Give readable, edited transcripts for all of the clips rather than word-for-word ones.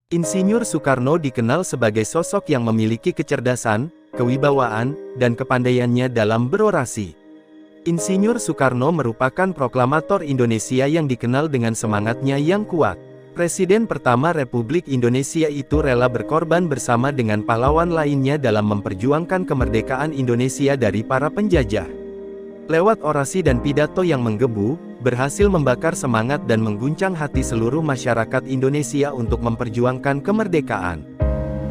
Insinyur Soekarno dikenal sebagai sosok yang memiliki kecerdasan, kewibawaan, dan kepandaiannya dalam berorasi. Insinyur Soekarno merupakan proklamator Indonesia yang dikenal dengan semangatnya yang kuat. Presiden pertama Republik Indonesia itu rela berkorban bersama dengan pahlawan lainnya dalam memperjuangkan kemerdekaan Indonesia dari para penjajah. Lewat orasi dan pidato yang menggebu, berhasil membakar semangat dan mengguncang hati seluruh masyarakat Indonesia untuk memperjuangkan kemerdekaan.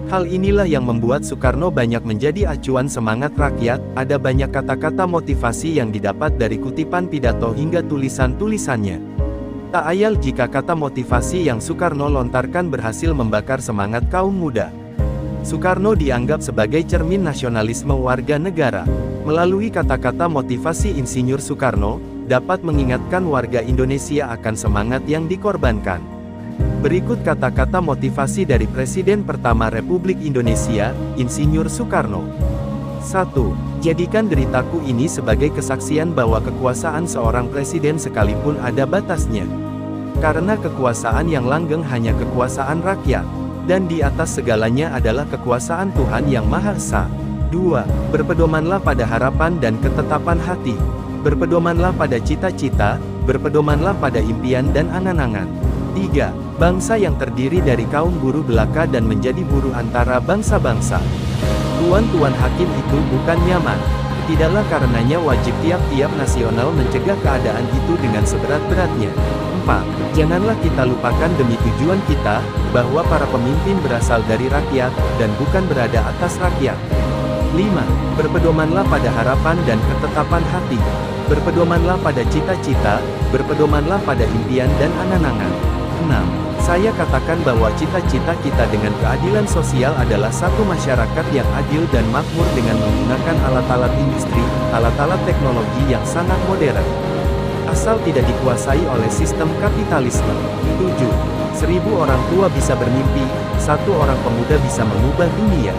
Hal inilah yang membuat Soekarno banyak menjadi acuan semangat rakyat. Ada banyak kata-kata motivasi yang didapat dari kutipan pidato hingga tulisan-tulisannya. Tak ayal jika kata motivasi yang Soekarno lontarkan berhasil membakar semangat kaum muda. Soekarno dianggap sebagai cermin nasionalisme warga negara. Melalui kata-kata motivasi Insinyur Soekarno, dapat mengingatkan warga Indonesia akan semangat yang dikorbankan. Berikut kata-kata motivasi dari Presiden pertama Republik Indonesia, Insinyur Soekarno. 1. Jadikan deritaku ini sebagai kesaksian bahwa kekuasaan seorang presiden sekalipun ada batasnya. Karena kekuasaan yang langgeng hanya kekuasaan rakyat. Dan di atas segalanya adalah kekuasaan Tuhan Yang Maha Esa. 2. Berpedomanlah pada harapan dan ketetapan hati. Berpedomanlah pada cita-cita, berpedomanlah pada impian dan angan-angan. 3. Bangsa yang terdiri dari kaum buruh belaka dan menjadi buruh antara bangsa-bangsa. Tuan-tuan hakim itu bukan nyaman. Tidaklah karenanya wajib tiap-tiap nasional mencegah keadaan itu dengan seberat-beratnya. 4. Janganlah kita lupakan demi tujuan kita, bahwa para pemimpin berasal dari rakyat, dan bukan berada atas rakyat. 5. Berpedomanlah pada harapan dan ketetapan hati. Berpedomanlah pada cita-cita, berpedomanlah pada impian dan angan-angan. 6. Saya katakan bahwa cita-cita kita dengan keadilan sosial adalah satu masyarakat yang adil dan makmur dengan menggunakan alat-alat industri, alat-alat teknologi yang sangat modern. Asal tidak dikuasai oleh sistem kapitalisme. 7. 1000 orang tua bisa bermimpi, 1 orang pemuda bisa mengubah dunia.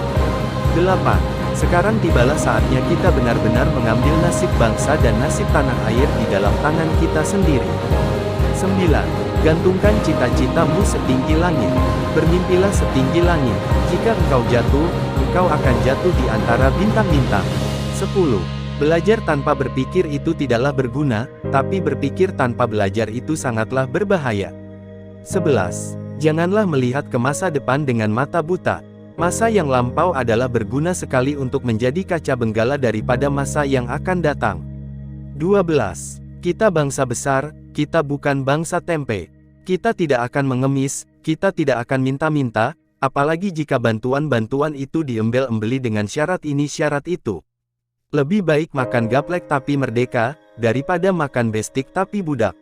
8. Sekarang tibalah saatnya kita benar-benar mengambil nasib bangsa dan nasib tanah air di dalam tangan kita sendiri. 9. Gantungkan cita-citamu setinggi langit. Bermimpilah setinggi langit. Jika engkau jatuh, engkau akan jatuh di antara bintang-bintang. 10. Belajar tanpa berpikir itu tidaklah berguna, tapi berpikir tanpa belajar itu sangatlah berbahaya. 11. Janganlah melihat ke masa depan dengan mata buta. Masa yang lampau adalah berguna sekali untuk menjadi kaca benggala daripada masa yang akan datang. 12. Kita bangsa besar, kita bukan bangsa tempe. Kita tidak akan mengemis, kita tidak akan minta-minta, apalagi jika bantuan-bantuan itu diembel-embeli dengan syarat ini syarat itu. Lebih baik makan gaplek tapi merdeka, daripada makan bestik tapi budak.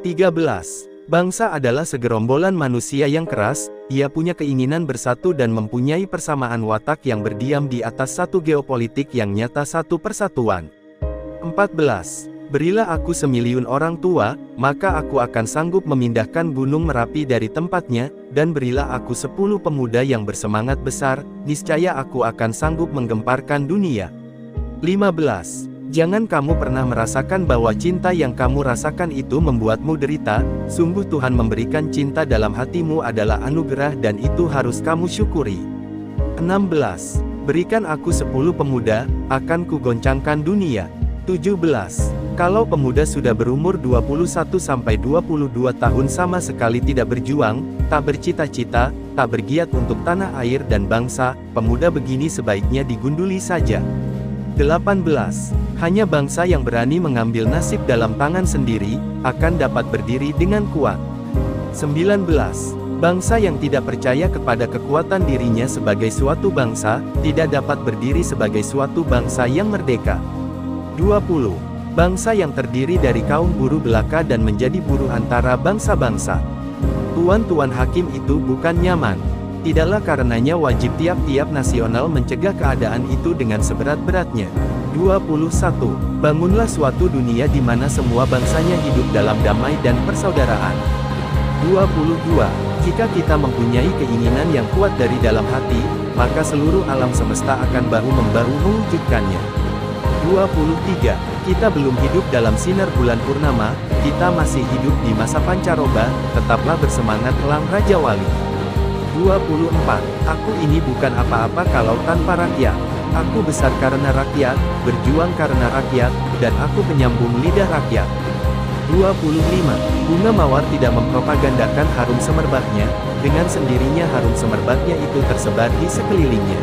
13. Bangsa adalah segerombolan manusia yang keras, ia punya keinginan bersatu dan mempunyai persamaan watak yang berdiam di atas satu geopolitik yang nyata, satu persatuan. 14. Berilah aku 1.000.000 orang tua, maka aku akan sanggup memindahkan gunung Merapi dari tempatnya, dan berilah aku 10 pemuda yang bersemangat besar, niscaya aku akan sanggup menggemparkan dunia. 15. Jangan kamu pernah merasakan bahwa cinta yang kamu rasakan itu membuatmu derita, sungguh Tuhan memberikan cinta dalam hatimu adalah anugerah dan itu harus kamu syukuri. 16. Berikan aku 10 pemuda, akan kugoncangkan dunia. 17. Kalau pemuda sudah berumur 21-22 tahun sama sekali tidak berjuang, tak bercita-cita, tak bergiat untuk tanah air dan bangsa, pemuda begini sebaiknya digunduli saja. 18. Hanya bangsa yang berani mengambil nasib dalam tangan sendiri, akan dapat berdiri dengan kuat. 19. Bangsa yang tidak percaya kepada kekuatan dirinya sebagai suatu bangsa, tidak dapat berdiri sebagai suatu bangsa yang merdeka. 20. Bangsa yang terdiri dari kaum buruh belaka dan menjadi buruh antara bangsa-bangsa. Tuan-tuan hakim itu bukan nyaman. Tidaklah karenanya wajib tiap-tiap nasional mencegah keadaan itu dengan seberat-beratnya. 21. Bangunlah suatu dunia di mana semua bangsanya hidup dalam damai dan persaudaraan. 22. Jika kita mempunyai keinginan yang kuat dari dalam hati, maka seluruh alam semesta akan bahu-membahu mewujudkannya. 23. Kita belum hidup dalam sinar bulan purnama, kita masih hidup di masa pancaroba, tetaplah bersemangat elang Raja Wali. 24. Aku ini bukan apa-apa kalau tanpa rakyat. Aku besar karena rakyat, berjuang karena rakyat, dan aku penyambung lidah rakyat. 25. Bunga mawar tidak mempropagandakan harum semerbaknya, dengan sendirinya harum semerbaknya itu tersebar di sekelilingnya.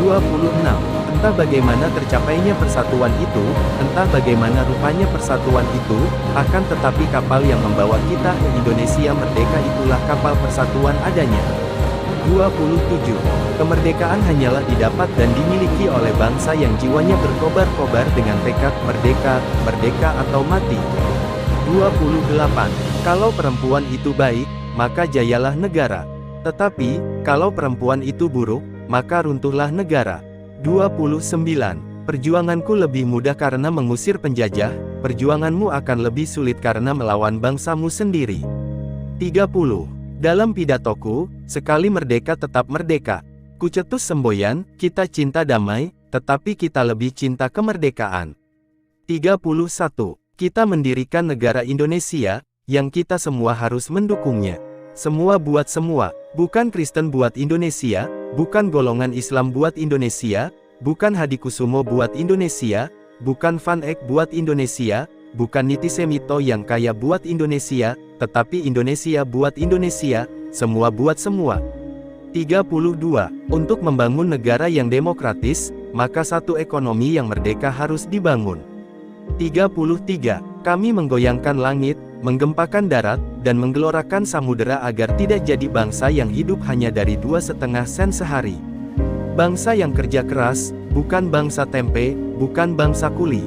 26. Entah bagaimana tercapainya persatuan itu, entah bagaimana rupanya persatuan itu, akan tetapi kapal yang membawa kita ke Indonesia merdeka itulah kapal persatuan adanya. 27. Kemerdekaan hanyalah didapat dan dimiliki oleh bangsa yang jiwanya berkobar-kobar dengan tekad merdeka, merdeka atau mati. 28. Kalau perempuan itu baik, maka jayalah negara. Tetapi, kalau perempuan itu buruk, maka runtuhlah negara. 29. Perjuanganku lebih mudah karena mengusir penjajah, perjuanganmu akan lebih sulit karena melawan bangsamu sendiri. 30. Dalam pidatoku, sekali merdeka tetap merdeka. Kucetus semboyan, kita cinta damai, tetapi kita lebih cinta kemerdekaan. 31. Kita mendirikan negara Indonesia, yang kita semua harus mendukungnya. Semua buat semua, bukan Kristen buat Indonesia, bukan golongan Islam buat Indonesia, bukan Hadikusumo buat Indonesia, bukan Van Eck buat Indonesia, bukan Niti Semito yang kaya buat Indonesia, tetapi Indonesia buat Indonesia, semua buat semua. 32. Untuk membangun negara yang demokratis, maka satu ekonomi yang merdeka harus dibangun. 33. Kami menggoyangkan langit, menggempakan darat, dan menggelorakan samudera agar tidak jadi bangsa yang hidup hanya dari 2,5 sen sehari. Bangsa yang kerja keras, bukan bangsa tempe, bukan bangsa kuli.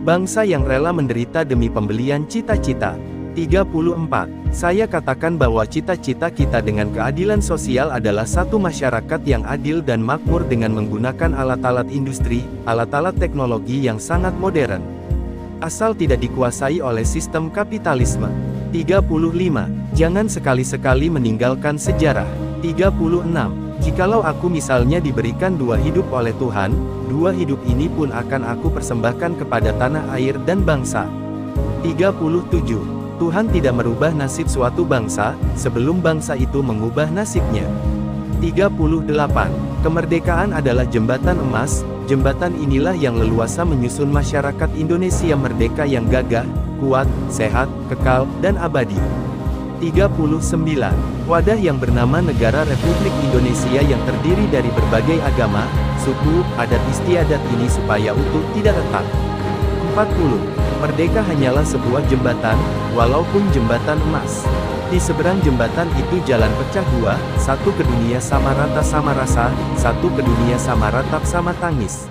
Bangsa yang rela menderita demi pembelian cita-cita. 34. Saya katakan bahwa cita-cita kita dengan keadilan sosial adalah satu masyarakat yang adil dan makmur dengan menggunakan alat-alat industri, alat-alat teknologi yang sangat modern. Asal tidak dikuasai oleh sistem kapitalisme. 35. Jangan sekali-sekali meninggalkan sejarah. 36. Jikalau aku misalnya diberikan 2 hidup oleh Tuhan, 2 hidup ini pun akan aku persembahkan kepada tanah air dan bangsa. 37. Tuhan tidak merubah nasib suatu bangsa, sebelum bangsa itu mengubah nasibnya. 38. Kemerdekaan adalah jembatan emas, jembatan inilah yang leluasa menyusun masyarakat Indonesia merdeka yang gagah, kuat, sehat, kekal, dan abadi. 39. Wadah yang bernama Negara Republik Indonesia yang terdiri dari berbagai agama, suku, adat istiadat ini supaya utuh tidak retak. 40. Merdeka hanyalah sebuah jembatan, walaupun jembatan emas. Di seberang jembatan itu jalan pecah 2, satu ke dunia sama rata sama rasa, satu ke dunia sama ratap sama tangis.